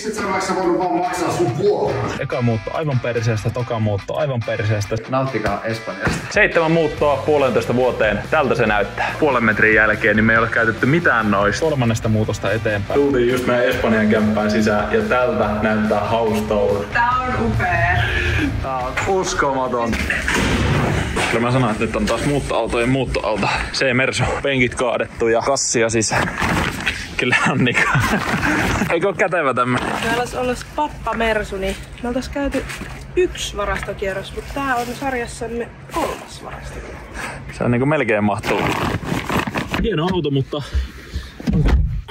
Miksi et sä vaikka voinut vaan maksaa sun vuokraa? Eka muutto aivan perseestä, toka muutto aivan perseestä. Nauttikaa Espanjasta. 7 muuttoa 1,5 vuoteen. Tältä se näyttää. Puolen metrin jälkeen niin me ei ole käytetty mitään noista. 3. muutosta eteenpäin. Tultiin just meidän Espanjan kämppään sisään ja tältä näyttää house tour. Tää on upea. Tää on uskomaton. Kyllä mä sanoin, että nyt on taas muuttoautojen muuttoauto. C-Mersu. Penkit kaadettu ja kassia sisään. Kyllä on niinku. Eikö oo kätevä tämmönen? Meillä olisi pappa Mersu, niin me oltais käyty 1 varastokierros, mutta tää on sarjassamme 3. varastokierros. Se on niinku melkein mahtuu. Hieno auto, mutta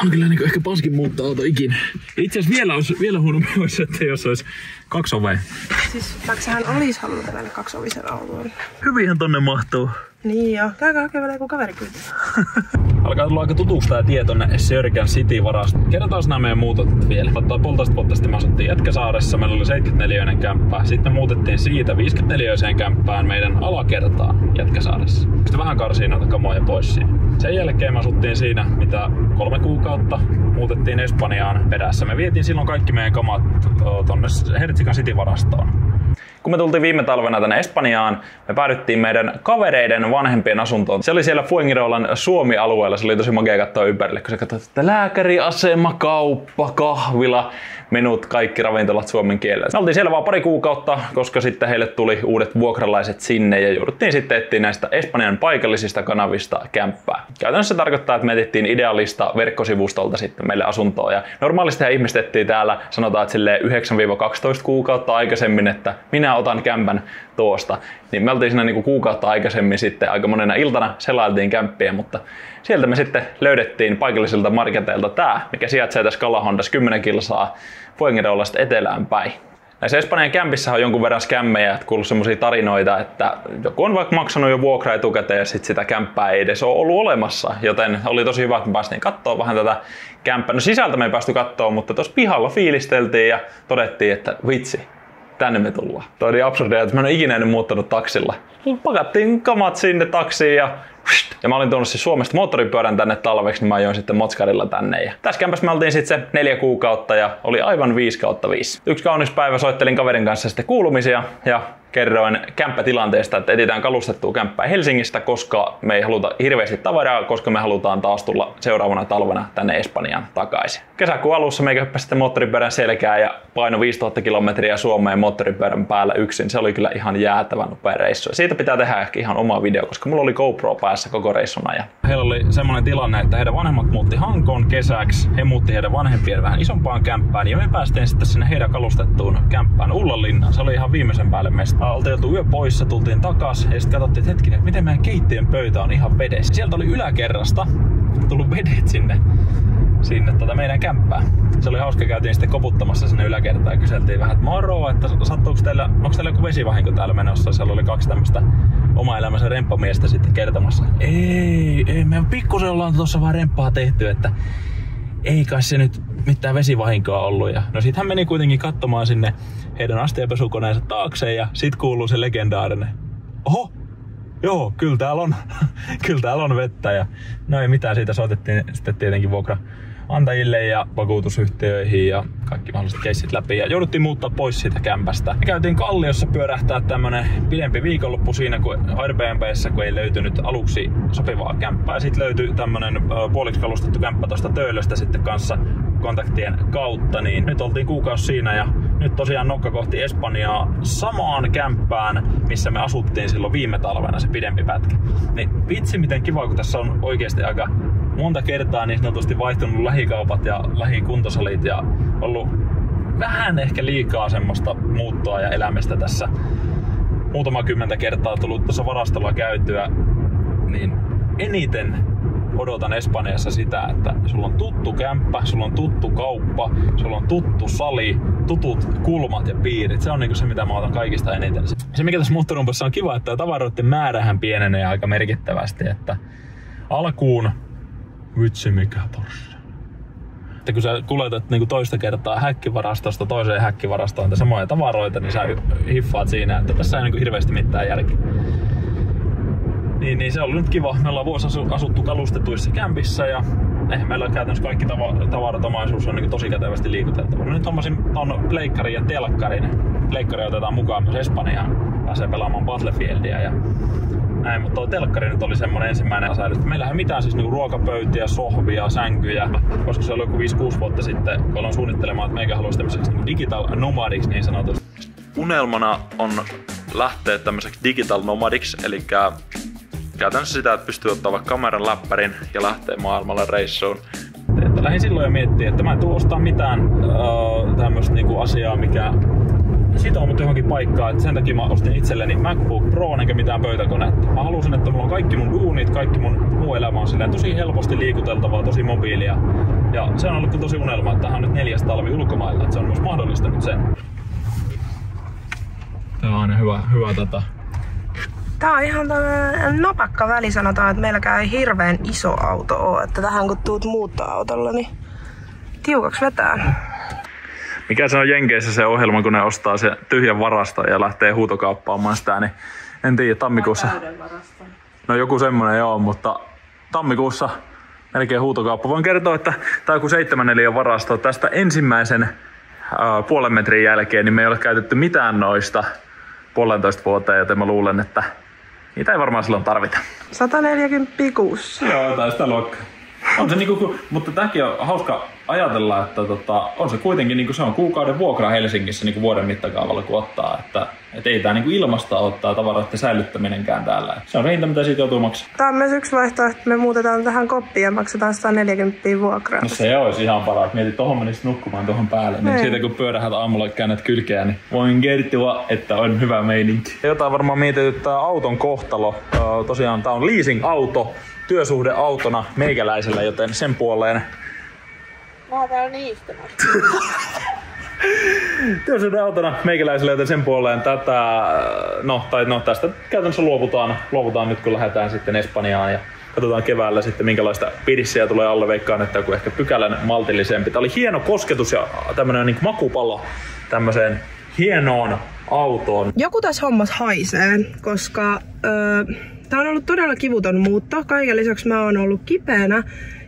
on kyllä niinku ehkä paskin muuttoauto ikinä. Itse asiassa vielä huonompi olisi, että jos olisi 2 ovea. Siis Maxahan olisi halunnut tällainen 2-ovisen auton. Hyvinhän tonne mahtuu. Niin joo, käykää hakemaan joku kaveri kyllä. Alkaa tulla aika tutuksi tää tie tonne Circle City -varastoon. Kerrotaan nämä meidän muutot vielä. 1,5 vuotta sitten me asuttiin Jätkäsaaressa, meillä oli 74 kämppää. Sitten me muutettiin siitä 54 kämppään meidän alakertaan Jätkäsaaressa. Sitten vähän karsii noita kamoja pois siinä. Sen jälkeen me asuttiin siinä mitä 3 kuukautta. Muutettiin Espanjaan perässä. Me vietiin silloin kaikki meidän kamat tonne Circle City -varastoon. Kun me tultiin viime talvena tänne Espanjaan, me päädyttiin meidän kavereiden vanhempien asuntoon. Se oli siellä Fuengirolan Suomi-alueella. Se oli tosi makea katsoa ympärille, kun sä katsot, että lääkäriasema, kauppa, kahvila, menut, kaikki ravintolat suomen kielellä. Me oltiin siellä vaan 2 kuukautta, koska sitten heille tuli uudet vuokralaiset sinne ja jouduttiin sitten etsiä näistä Espanjan paikallisista kanavista kämppää. Käytännössä se tarkoittaa, että me etittiin idealista verkkosivustolta sitten meille asuntoa. Ja normaalistihan ihmiset etsii täällä, sanotaan, että silleen 9-12 kuukautta aikaisemmin, että minä otan kämpän tuosta. Niin me oltiin siinä niinku kuukautta aikaisemmin sitten aika monena iltana selailtiin kämppiä, mutta sieltä me sitten löydettiin paikallisilta marketeilta tää, mikä sijaitsee tässä Calahondas 10 kilsaa Fuengirolasta etelään päin. Näissä Espanjan kämpissä on jonkun verran skämmejä, että kuuluu semmosia tarinoita, että joku on vaikka maksanut jo vuokraa etukäteen ja sit sitä kämppää ei edes ole ollut olemassa. Joten oli tosi hyvä, että me päästiin katsoa vähän tätä kämppää. No sisältä me ei päästy katsoa, mutta tuossa pihalla fiilisteltiin ja todettiin, että vitsi, tänne me tullaan. Toi oli absurdia, että mä en ole ikinä ennen muuttanut taksilla. Pakattiin kamat sinne taksiin ja mä olin tuonut siis Suomesta moottoripyörän tänne talveksi, niin mä ajoin sitten motskarilla tänne. Ja tässä kämpässä me oltiin sitten se 4 kuukautta ja oli aivan 5/5. Yksi kaunis päivä soittelin kaverin kanssa sitten kuulumisia ja kerroin kämppätilanteesta, että etsitään kalustettua kämppää Helsingistä, koska me ei haluta hirveästi tavaraa, koska me halutaan taas tulla seuraavana talvena tänne Espanjaan takaisin. Kesäkuun alussa meikä hyppäsi sitten moottoripyörän selkään ja paino 5000 kilometriä Suomeen moottoripyörän päällä yksin. Se oli kyllä ihan jäätävän nopea reissu. Siitä pitää tehdä ehkä ihan oma video, koska mulla oli GoPro päässä koko reissuna. Ja heillä oli semmoinen tilanne, että heidän vanhemmat muutti Hankoon kesäksi. He muutti heidän vanhempien vähän isompaan kämppään ja me päästiin sitten sinne heidän kalustettuun kämppään Ullanlinnaan. Se oli ihan viimeisen päälle mesta. Oltiin oltu yö poissa, tultiin takas ja sitten katsottiin, että hetkinen, että miten meidän keittiön pöytä on ihan vedessä. Sieltä oli yläkerrasta tullut vedet sinne meidän kämppään. Se oli hauska, käytiin sitten koputtamassa sinne yläkertaan ja kyseltiin vähän, että moro, että onko teillä joku vesivahinko täällä menossa? Siellä oli 2 tämmöistä oma elämänsä remppamiestä sitten kertomassa. Ei, me pikkusen ollaan tuossa vaan remppaa tehty, että ei kai se nyt mitään vesivahinkoa ollut. Ja no sit hän meni kuitenkin katsomaan sinne heidän astianpesukoneensa taakse ja sit kuuluu se legendaarinen. Oho! Joo, kyllä täällä on vettä ja no ei mitään, siitä soitettiin sitten tietenkin vuokraantajille ja vakuutusyhtiöihin ja kaikki mahdolliset keissit läpi ja jouduttiin muuttaa pois siitä kämpästä. Me käytiin Kalliossa pyörähtää tämmönen pidempi viikonloppu siinä kun Airbnb:ssä, kun ei löytynyt aluksi sopivaa kämppää. Sitten löytyi tämmönen puoliksi kalustettu kämppä tosta Töölöstä sitten kanssa kontaktien kautta, niin nyt oltiin kuukausi siinä ja nyt tosiaan nokka kohti Espanjaa samaan kämppään, missä me asuttiin silloin viime talvena se pidempi pätkä. Niin vitsi miten kiva, kun tässä on oikeasti aika monta kertaa niin sanotusti vaihtunut lähikaupat ja lähikuntosalit ja ollut vähän ehkä liikaa semmoista muuttoa ja elämistä tässä. Muutama 10 kertaa tullut tuossa varastolla käytyä, niin eniten odotan Espanjassa sitä, että sulla on tuttu kämppä, sulla on tuttu kauppa, sulla on tuttu sali, tutut kulmat ja piirit. Se on niinku se, mitä mä otan kaikista eniten. Se mikä tässä muuttorumpassa on kiva, että tavaroiden määrähän pienenee aika merkittävästi, että alkuun vitsi mikä Porsche. Että kun sä kuljetat niinku toista kertaa häkkivarastosta toiseen häkkivarastoon samoja tavaroita, niin sä hiffaat siinä, että tässä ei niinku hirveästi mitään järkeä. Niin se on ollut nyt kiva. Me ollaan vuosi asuttu kalustetuissa kämpissä ja meillä käytännössä kaikki tavaratomaisuus on niin tosi kätevästi liikuteltava. Nyt hommasin ton pleikkarin ja telkkarin. Pleikkari otetaan mukaan myös Espanjaan. Pääsee pelaamaan Battlefieldia ja näin, mutta tuo telkkari nyt oli semmonen ensimmäinen säilytty. Meillähän ei mitään siis niinku ruokapöytiä, sohvia, sänkyjä. Koska se oli joku 5-6 vuotta sitten, kun aloin suunnittelemaan, että meikä haluaisi tämmöiseksi niinku digital nomadiksi niin sanotusti. Unelmana on lähteä tämmöiseksi digital nomadiksi, eli käytännössä sitä, että pystyy ottaa vaikka kameran, läppärin ja lähteä maailmalle reissuun. Lähdin silloin jo miettimään, että mä en tuu ostaa mitään tämmöistä niinku asiaa, mikä sitoo mut johonkin paikkaan, että sen takia mä ostin itselleni MacBook Pro enkä mitään pöytäkonetta. Mä halusin, että mulla on kaikki mun duunit, kaikki mun muu elämä on silleen tosi helposti liikuteltavaa, tosi mobiilia. Ja se on ollut kyllä tosi unelma, että tämähän on nyt 4. talvi ulkomailla, että se on myös mahdollistanut sen. Tää on aina hyvä Tää on ihan tämmönen nopakka väli, sanotaan, että meilläkään ei hirveän iso auto oo, että tähän kun tuut muuttoautolla, niin tiukaksi vetää. Mikä se on Jenkeissä se ohjelma, kun ne ostaa se tyhjän varaston ja lähtee huutokauppaamaan sitä, niin en tiedä, tammikuussa. No joku semmonen joo, mutta tammikuussa melkein huutokauppa. Voin kertoa, että tää on joku 7/4 varasto. Tästä ensimmäisen puolen metrin jälkeen niin me ei ole käytetty mitään noista 1,5 vuoteen, joten mä luulen, että niitä ei varmaan silloin tarvita. 140 kuussa. Joo, tai sitä luokkaa. On se niinku, mutta tämäkin on hauska ajatella, että on se kuitenkin niinku, se on kuukauden vuokra Helsingissä niinku vuoden mittakaavalla kun ottaa, että ei tää niinku ilmasta ottaa tavaroiden säilyttäminenkään täällä. Se on hinta, mitä siitä joutuu maksamaan. Tää on myös yksi vaihtoehto, että me muutetaan tähän koppiin ja maksetaan 140 vuokraa. No se olisi ihan paras. Mietit, tohon menisit nukkumaan tohon päälle. Niin siitä kun pyörähät aamulla käännät kylkeä, niin voin kertoa, että on hyvä meininki. Jotain varmaan mietityttää auton kohtalo. Tosiaan tää on leasing-auto. Työsuhdeautona meikäläisellä, joten sen puoleen. Mä oon täällä niistämässä. Työsuhdeautona meikäläisellä, joten sen puoleen tästä käytännössä luovutaan nyt kun lähdetään sitten Espanjaan ja katsotaan keväällä sitten minkälaista pidissiä tulee alle, veikkaan, että joku ehkä pykälän maltillisempi. Tää oli hieno kosketus ja tämmönen niin makupallo tämmöiseen hienoon autoon. Joku tässä hommas haisee, koska tää on ollut todella kivuton muutto. Kaiken lisäksi mä oon ollut kipeänä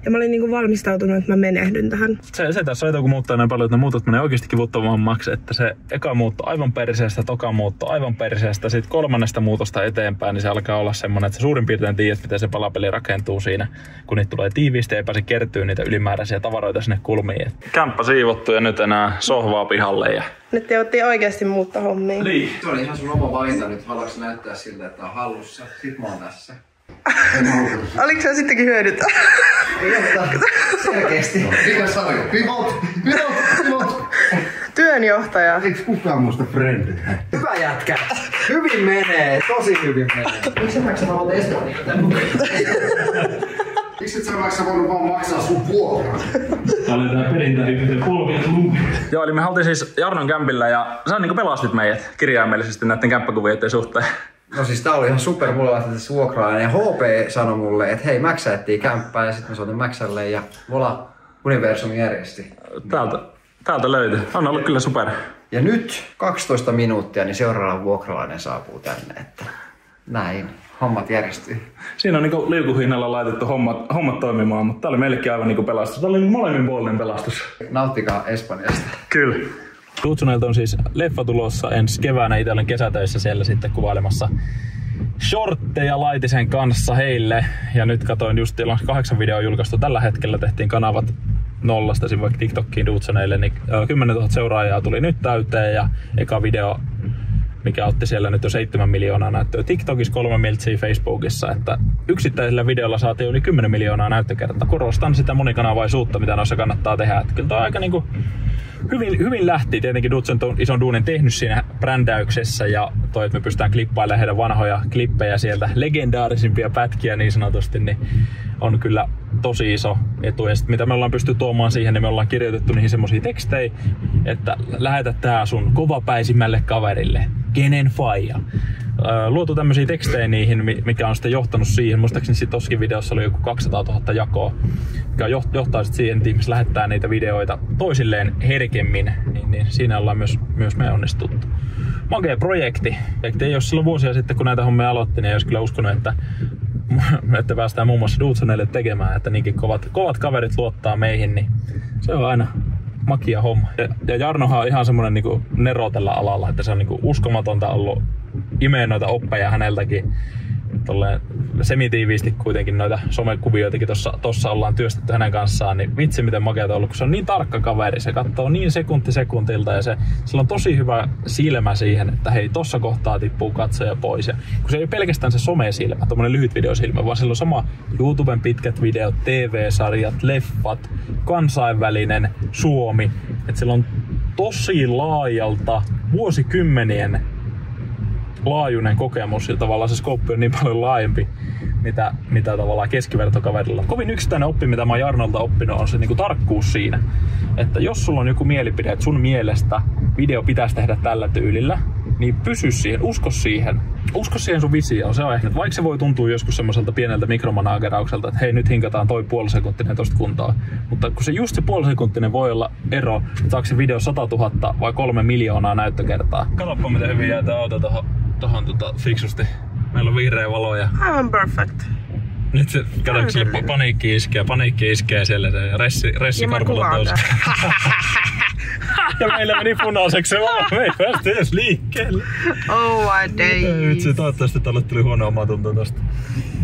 ja mä olin niinku valmistautunut, että mä menehdyn tähän. Se tässä on, kun muuttaa näin paljon, että ne muutot menee oikeasti kivuttavammaksi, että se eka muutto aivan perseestä, toka muutto aivan perseestä, sitten 3. muutosta eteenpäin, niin se alkaa olla semmonen, että sä suurin piirtein tiedät, miten se palapeli rakentuu siinä, kun niitä tulee tiiviisti ja ei pääse kertyä niitä ylimääräisiä tavaroita sinne kulmiin. Kämppä siivottu ja nyt enää sohvaa pihalle. Ja nyt jouttiin oikeasti muuttaa hommiin. Niin. Se oli ihan sun oma valinta nyt. Haluatko näyttää siltä, että on hallussa? Sit mä oon tässä. Oliko se sittenkin hyödyntää? Ei ottaa. Selkeästi. Mikä sanoi? Pivot! Työnjohtaja. Eiks kukaan muista frendi? Hyvä jätkä. Hyvin menee. Tosi hyvin menee. Miksi mä voit Espanjaa tän mukaan? Miksi et sä voinut vaan maksaa sun vuokraa? Tää oli tää perintäihmisen polvien lumpi. Joo, eli me oltiin siis Jarnon kämpillä ja sä niinku pelastit meidät kirjaimellisesti näiden kämppäkuvioiden suhteen. No siis tää oli ihan super, mulla lähti tässä vuokralainen ja HP sanoi mulle, että hei Maxa etsii kämppää ja sit mä soitin Maxalle ja voila, universumi järjesti. Täältä löytyi. On ollut kyllä super. Ja nyt 12 minuuttia, niin seuraava vuokralainen saapuu tänne, että näin. Hommat järjestyy. Siinä on niinku liukuhinnalla laitettu hommat toimimaan, mutta tää oli meillekin aivan niinku pelastus. Tää oli molemminpuolinen pelastus. Nauttikaa Espanjasta. Kyllä. Dudsoneilta on siis leffa tulossa ensi keväänä. Itse olen kesätöissä siellä sitten kuvailemassa shortteja Laitisen kanssa heille. Ja nyt katoin just 8 videoa julkaistu tällä hetkellä. Tehtiin kanavat nollasta vaikka TikTokiin Dudsoneille, niin 10 000 seuraajaa tuli nyt täyteen. Ja eka video, mikä otti siellä nyt jo 7 miljoonaa näyttöä TikTokissa, 3 miltsiä Facebookissa, että yksittäisellä videolla saatiin yli 10 miljoonaa näyttökertaa. Korostan sitä monikanavaisuutta, mitä noissa kannattaa tehdä. Että kyllä toi aika niinku hyvin lähti. Tietenkin Dudson on ison duunin tehnyt siinä brändäyksessä ja toi, että me pystytään klippailemaan heidän vanhoja klippejä sieltä, legendaarisimpia pätkiä niin sanotusti, niin on kyllä tosi iso etu. Ja sit, mitä me ollaan pysty tuomaan siihen, niin me ollaan kirjoitettu niihin semmosia tekstejä, että lähetä tää sun kovapäisimmälle kaverille, kenen faija. Luotu tämmösiä tekstejä niihin, mikä on sitten johtanut siihen. Muistaakseni sit tossakin videossa oli joku 200 000 jakoa, mikä johtaa sitten siihen, että ihmiset lähettää niitä videoita toisilleen herkemmin, niin siinä ollaan myös me onnistuttu. Makea projekti. Ei jos silloin vuosia sitten, kun näitä hommia aloitti, niin ei olisi kyllä uskonut, että että päästään muun muassa Dudesonelle tekemään, että niinkin kovat kaverit luottaa meihin, niin se on aina makia homma. Ja Jarnohan on ihan semmonen niinku nero tällä alalla, että se on niinku uskomatonta ollut imeen noita oppeja häneltäkin. Tolleen semitiiviisti kuitenkin noita somekuvioitakin tossa ollaan työstetty hänen kanssaan, niin vitsi miten makeata on ollut, kun se on niin tarkka kaveri, se katsoo niin sekunti sekuntilta ja sillä on tosi hyvä silmä siihen, että hei tossa kohtaa tippuu katsoja pois. Ja kun se ei ole pelkästään se somesilmä, tommonen lyhyt videosilmä, vaan sillä on sama YouTuben pitkät videot, TV-sarjat, leffat, kansainvälinen, Suomi, että sillä on tosi laajalta vuosikymmenien laajuinen kokemus ja tavallaan se skooppi on niin paljon laajempi, mitä tavallaan keskivertokaverilla. Kovin yksittäinen oppi, mitä mä oon Jarnolta oppinut, on se niinku tarkkuus siinä, että jos sulla on joku mielipide, että sun mielestä video pitäisi tehdä tällä tyylillä, niin pysy siihen, usko siihen sun visioon. Se on ehkä, vaikka se voi tuntua joskus semmoiselta pieneltä mikromanaageraukselta, että hei nyt hinkataan toi puolisekuntinen tosta kuntoon. Mutta kun se just se puolisekuntinen voi olla ero, että saako se video 100 000 vai 3 miljoonaa näyttökertaa. Katsoppa miten hyvin jää tää auto tohon fiksusti. Meillä on vihreä valo ja... Aivan perfect. Nyt se, kato, sille paniikki iskee siellä ja ressikarkulla toisa. Ja meillä meni punaiseksi se valo, me ei päästä edes liikkeelle. Oh my days. Nyt se toivottavasti tälle tuli huono omatunto tosta.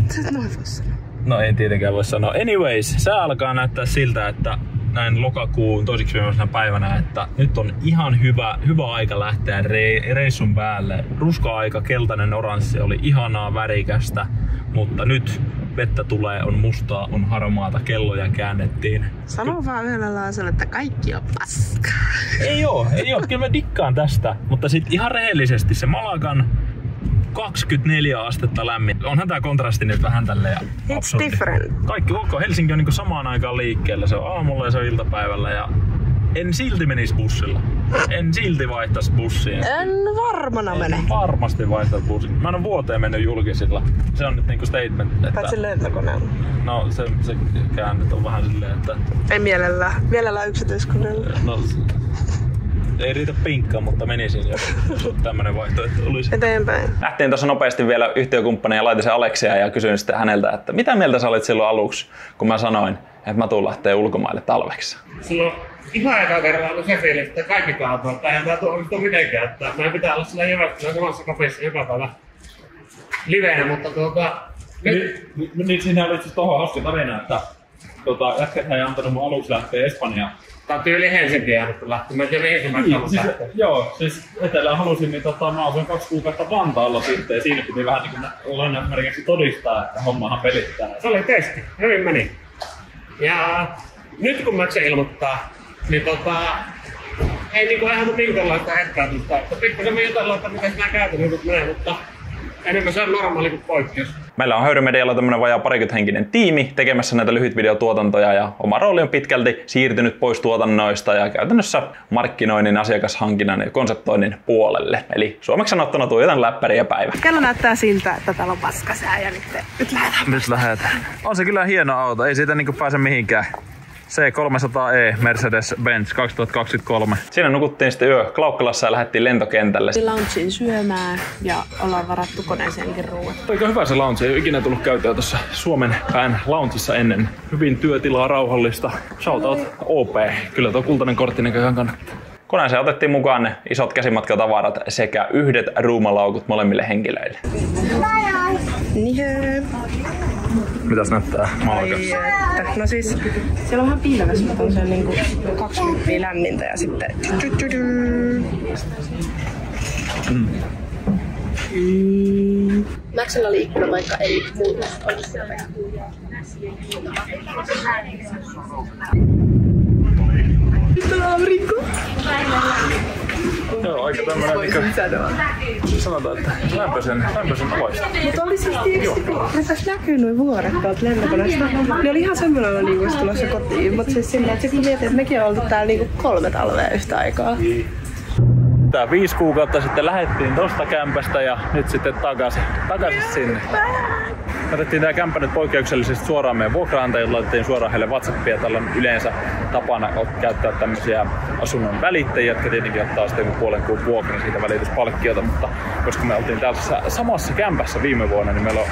Sä et noin voi sanoa. No ei tietenkään voi sanoa. Anyways, sää alkaa näyttää siltä, että näin lokakuun toiseksi viimeisenä päivänä, että nyt on ihan hyvä aika lähteä reissun päälle. Ruska-aika, keltainen oranssi, oli ihanaa värikästä, mutta nyt vettä tulee, on mustaa, on harmaata, kelloja käännettiin. Sano vaan yhdellä lausella, että kaikki on paskaa. Ei oo, kyllä mä dikkaan tästä, mutta sit ihan rehellisesti se Malagan 24 astetta lämmin. Onhan tää kontrasti nyt vähän tälleen It's different. Kaikki koko Helsinki on niinku samaan aikaan liikkeellä. Se on aamulla ja se on iltapäivällä ja en silti menis bussilla. En silti vaihtais bussia. En varmana mene. Varmasti vaihtais bussia. Mä en oo vuoteen mennyt julkisilla. Se on nyt niinku statement. Että... Paitsi lentokoneella. No se käännyt on vähän silleen, että... Ei mielellään yksityiskoneella. No, ei riitä pinkkaa, mutta menisin, jos tämmönen vaihtoehto olisi. Eteenpäin. Nähtiin tuossa nopeasti vielä yhtiökumppania ja laitin sen Aleksia ja kysyin sitten häneltä, että mitä mieltä sä olit silloin aluksi, kun mä sanoin, että mä tuun lähteä ulkomaille talveksi. Silloin ihan eka kerran oli se fiilis, että kaikki kaatuu, että eihän tää onnistu mitenkään, että meidän pitää olla sillä Jyväskylän samassa kopissa joka päivä liveenä, mutta Nyt siinä oli siis tohon hauska tarina, että jätkät ei antanut mun aluksi lähteä Espanjaan. Tää on tyyli Helsinkiin jäänyt lähteä, mä en tiedä mihin mä haluan lähteä. Joo, siis etelään halusin, niin mä asuin 2 kuukautta Vantaalla sitten ja siinä piti vähän niin lainausmerkiksi todistaa, että hommahan pelittää. Se oli testi, hyvin meni. Ja nyt kun Max ilmoittaa, niin ei niinku ihan minkäänlaista hetkäytystä. Pikkusen me jutellaan, että miten nämä käytännöt menee, mutta enemmän se on normaali kuin poikkeus. Meillä on Höyrymedialla tämmönen vajaa 20-henkinen tiimi tekemässä näitä lyhytvideotuotantoja ja oma rooli on pitkälti siirtynyt pois tuotannoista ja käytännössä markkinoinnin, asiakashankinnan ja konseptoinnin puolelle. Eli suomeksi sanottuna tuijotan läppäriä päivä. Kello näyttää siltä, että täällä on paskasää ja nyt lähdetään. Nyt lähdetään. On se kyllä hieno auto, ei siitä niinku pääse mihinkään. C300E Mercedes-Benz 2023. Siinä nukuttiin sitten yö Klaukkalassa ja lähdettiin lentokentälle. Loungeen syömään ja ollaan varattu koneeseenkin ruuat. Aika hyvä se lounge, ei ole ikinä tullut käytyä tuossa Suomen pään loungeissa ennen. Hyvin työtilaa, rauhallista. Shoutout OP. Kyllä tuo kultainen kortti näköjään kannattaa. Koneeseen otettiin mukaan ne isot käsimatkatavarat sekä yhdet ruumalaukut molemmille henkilöille. Niin. Mitäs näyttää Malagassa? No siis, siellä on vähän piileväs, mutta on siellä niinku 20 lämmintä ja sitten... Maxilla oli ikkunapaikka, ei muutos ollut siellä. Nyt on aurinko. Joo, aika tämmönen niinku... Sanotaan, että lämpöisen oloista. Mutta oli siis tietysti, ne taas näkyy noin vuoret tuolta lentokoneesta. Ne oli ihan semmoinen olo niinku tulossa kotiin, mutta siis sillä, että sit kun mietin, että mekin on oltu täällä niinku 3 talvea yhtä aikaa. Tää 5 kuukautta sitten lähettiin tosta kämpästä ja nyt sitten takaisin sinne. Otettiin tää kämppä nyt poikkeuksellisesti suoraan meidän vuokraantajille, laitettiin suoraan heille WhatsAppia. Tällä on yleensä tapana käyttää tämmöisiä asunnon välittäjiä, jotka tietenkin ottaa sitten puolen kuun vuokran siitä välityspalkkiota, mutta koska me oltiin täällä samassa kämpässä viime vuonna, niin meillä on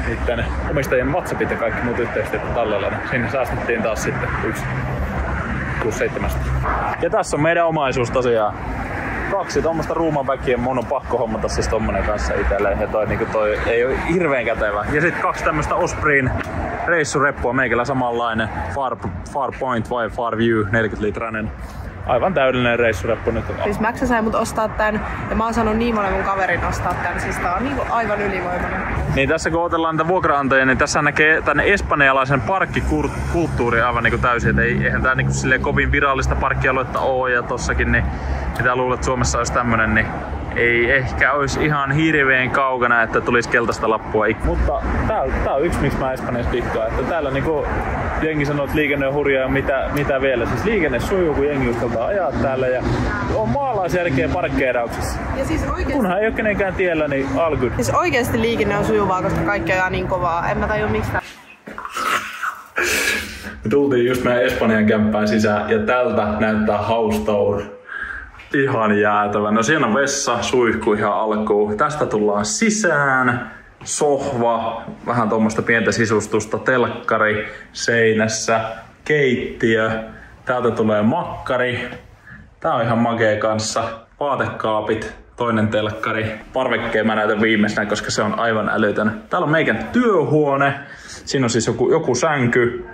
niiden omistajien WhatsAppit ja kaikki muut yhteystiedot tallella, niin siinä säästettiin taas sitten 1,7. Ja tässä on meidän omaisuus tosiaan. 2 tommoista ruumanväkiä, mun on pakko hommata siis tommonen kanssa itselleen ja toi ei oo hirveen kätevä. Ja sit 2 tämmöstä Ospreyn reissureppua, meikällä samanlainen Far Point vai Far View 40-litrainen. Aivan täydellinen reissureppu nyt. Siis Max sai mut ostaa tän ja mä oon saanut niin monen mun kaverin ostaa tän, siis tää on niinku aivan ylivoimainen. Niin tässä kun otellaan tätä vuokraantajia, niin tässä näkee tänne espanjalaisen parkkikulttuuri aivan niinku täysin. Et eihän tää niinku silleen kovin virallista parkkialuetta oo ja tossakin, niin mitä luulet, että Suomessa olisi tämmönen, niin ei ehkä olisi ihan hirveän kaukana, että tulisi keltaista lappua. Mutta tää on yksi, miksi mä Espanjassa dikkaan. Että täällä niinku jengi sanoo, että liikenne on hurjaa ja mitä vielä. Siis liikenne sujuu, kun jengi uskaltaa ajaa täällä ja on maalaisjärkeä parkkeerauksessa. Ja siis oikeesti... Kunhan ei oo kenenkään tiellä, niin all good. Siis oikeesti liikenne on sujuvaa, koska kaikki ajaa niin kovaa. En mä tajua miksi tää... Me tultiin just meidän Espanjan kämppään sisään ja tältä näyttää house tour. Ihan jäätävä. No siinä on vessa, suihku ihan alkuun. Tästä tullaan sisään. Sohva, vähän tuommoista pientä sisustusta, telkkari seinässä, keittiö. Täältä tulee makkari. Tää on ihan makea kanssa. Vaatekaapit, toinen telkkari. Parvekkeen mä näytän viimeisenä, koska se on aivan älytön. Täällä on meikän työhuone. Siinä on siis joku sänky.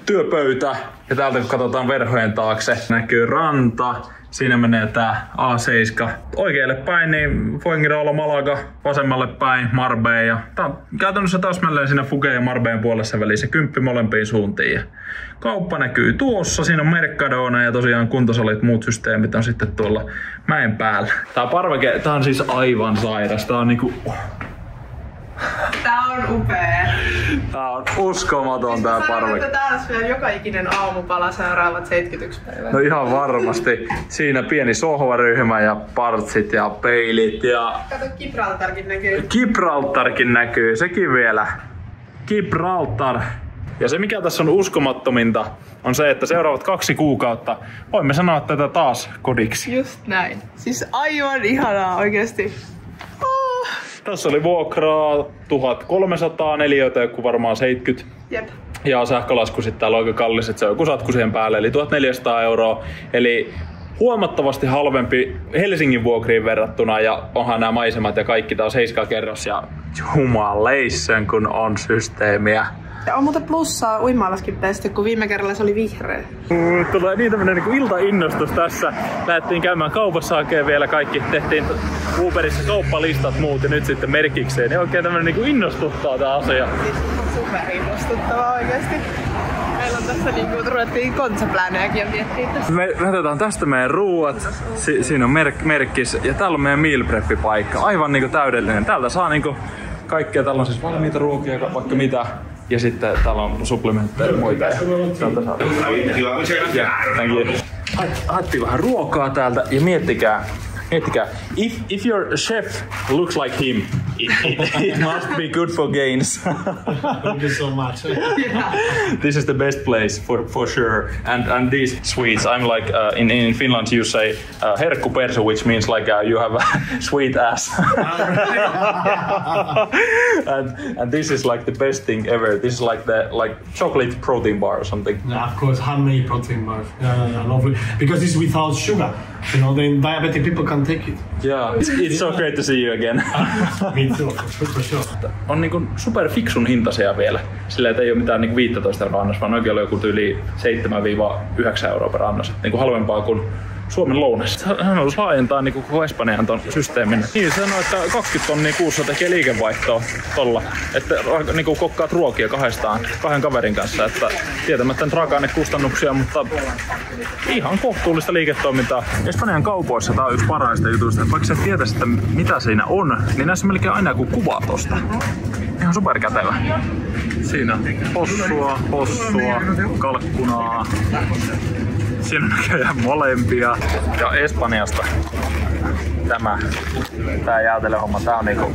Työpöytä ja täältä kun katsotaan verhojen taakse näkyy ranta. Siinä menee tää A7. Oikealle päin niin Fuengirola Malaga, vasemmalle päin Marbella. Tää on käytännössä täsmälleen siinä Fuge ja Marbeen puolessa välissä 10 molempiin suuntiin. Ja kauppa näkyy tuossa, siinä on Mercadona ja tosiaan kuntosalit muut systeemit on sitten tuolla mäen päällä. Tää parveke, tää on siis aivan sairas. Tää on niinku... Tää on upea. Tää on uskomaton tää parveke. Että täällä syö joka ikinen aamupala seuraavat 71 päivää. No ihan varmasti. Siinä pieni sohvaryhmä ja partsit ja peilit ja... Kato, Gibraltarkin näkyy. Gibraltarkin näkyy, sekin vielä. Gibraltar. Ja se mikä tässä on uskomattominta on se, että seuraavat 2 kuukautta voimme sanoa tätä taas kodiksi. Just näin. Siis aivan ihanaa oikeesti. Tässä oli vuokraa 1300 neliötä, joku varmaan 70. Jep. Ja sähkölasku sitten täällä on aika kallis, että se on joku satku siihen päälle, eli 1400 €. Eli huomattavasti halvempi Helsingin vuokriin verrattuna, ja onhan nämä maisemat ja kaikki, tää on 7 kerros ja jumaleissaan kun on systeemiä. Ja on muuten plussaa uimaalaskin pesty, kun viime kerralla se oli vihreä. Tulee niin tämmönen niinku iltainnostus tässä. Lähdettiin käymään kaupassa hakemaan vielä kaikki. Tehtiin Uberissa kauppalistat muut ja nyt sitten merkikseen. Niin oikein tämmönen niinku innostuttaa tää asia. Siis superinnostuttavaa oikeesti. Meillä on tässä niinku ruvettiin konsaplääneäkin miettiä tässä. Me otetaan tästä meidän ruuat. Siinä on merkkis. Ja täällä on meidän meal prep-paikka. Aivan niinku täydellinen. Täältä saa niinku kaikkea. Täällä on siis valmiita ruokia, vaikka mitä. Ja sitten täällä on supplementteja ja muita. Ja täältä saa. Haettiin vähän ruokaa täältä ja miettikää. If your chef looks like him, it must be good for gains. Thank you so much. This is the best place for sure. And these sweets, I'm like in Finland you say herkkupersu, which means like you have a sweet ass. and this is like the best thing ever. This is like the chocolate protein bar or something. Yeah, of course, handmade protein bar. Yeah, lovely. Because it's without sugar. You know, then diabetic people can take it. Yeah, it's so great to see you again. Me too, for sure. On niinku super fiksun hintaisia vielä. Sillä ei ole mitään niinku 15 € annos, vaan oikein joku tyyli 7-9 € per annos. Niinku halvempaa kuin Suomen lounas. Hän halusi laajentaa niinku koko Espanjan ton systeemin. Niin sanoi, että 20 tonnia kuussa tekee liikevaihtoa tolla. Että niinku kokkaat ruokia 2 kaverin kanssa. Että tietämättä raaka-ainekustannuksia, mutta ihan kohtuullista liiketoimintaa. Espanjan kaupoissa tää on yksi parhaista jutuista. Vaikka sä tietäisit, että mitä siinä on, niin näissä melkein aina joku kuva tosta. Ihan superkätevä. Siinä possua, kalkkunaa. Siinä näköjään molempia. Ja Espanjasta tää jäätelöhomma, tää on niinku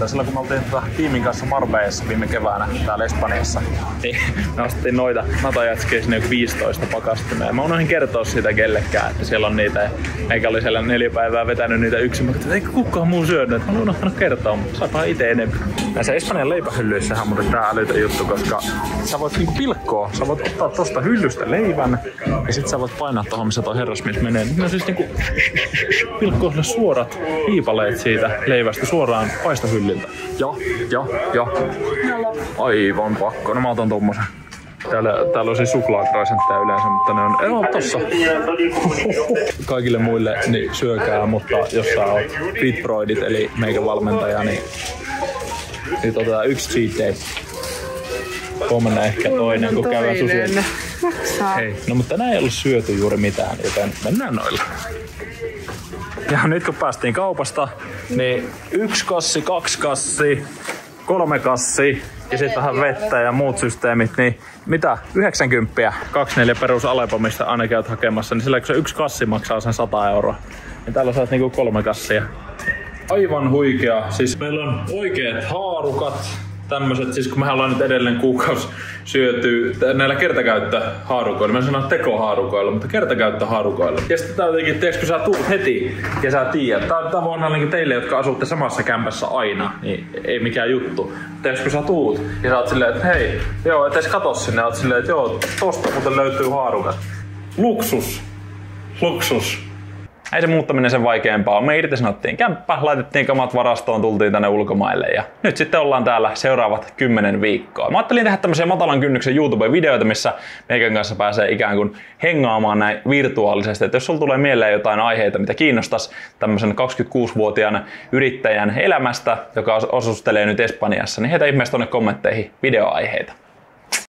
Silloin kun me oltiin tiimin kanssa Marbellassa viime keväänä täällä Espanjassa, niin me ostettiin noita natajätskejä sinne 15 pakastimeen. Mä unohdin kertoa siitä kellekään, että siellä on niitä. Eikä oli siellä 4 päivää vetänyt niitä yksin. Mä katsoin, että ei kukaan muu syönyt. Mä oon unohtanut kertoa, mutta saapaan itse enemmän. Näissä Espanjan leipähyllyissähän on muuten tää älytön juttu, koska sä voit niinku pilkkoa. Sä voit ottaa tosta hyllystä leivän ja sit sä voit painaa tohon, missä toi herrasmies menee. Ne on siis niinku pilkkoa sille suorat viipaleet siitä leivästä suoraan paistohyllyltä. Ja. Aivan pakko. No mä otan tommosen. Täällä on siis suklaakraisentteja yleensä, mutta ne on tossa. Kaikille muille niin syökää, mutta jos sä oot Fitbroidit eli meikä valmentaja, niin otetaan yksi cheat day. Huomenna ehkä toinen, kun käydään susia. Hei, no mutta tänään ei ollut syöty juuri mitään, joten mennään noilla. Ja nyt kun päästiin kaupasta, niin 1 kassi, 2 kassi, 3 kassi ja sitten vähän vettä ja muut systeemit, niin mitä? 90, 24 perus Alepo, mistä aina käyt hakemassa, niin sillä kun se 1 kassi maksaa sen 100 €, niin täällä saat niinku 3 kassia. Aivan huikea. Siis meillä on oikeat haarukat. Tämmöset, siis kun mehän ollaan nyt edelleen kuukausi syöty näillä kertakäyttöhaarukoilla. Mä en sano tekohaarukoilla, mutta kertakäyttöhaarukoilla. Ja sitten tää jotenkin, tiiäks, kun sä tuut heti ja sä tiedät. Tää on niin teille, jotka asutte samassa kämpässä aina, niin ei mikään juttu. Tiiäks, kun sä tuut ja sä oot silleen, että hei, joo, et edes kato sinne. Oot silleen, että joo, tosta muuten löytyy haarukat. Luksus. Ei se muuttaminen sen vaikeampaa. Me irtisanottiin kämppä, laitettiin kamat varastoon, tultiin tänne ulkomaille ja nyt sitten ollaan täällä seuraavat 10 viikkoa. Mä ajattelin tehdä tämmöisiä matalan kynnyksen YouTube-videoita, missä meikän kanssa pääsee ikään kuin hengaamaan näin virtuaalisesti. Että jos sulla tulee mieleen jotain aiheita, mitä kiinnostaisi tämmöisen 26-vuotiaan yrittäjän elämästä, joka asustelee nyt Espanjassa, niin heitä ihmeessä tonne kommentteihin videoaiheita.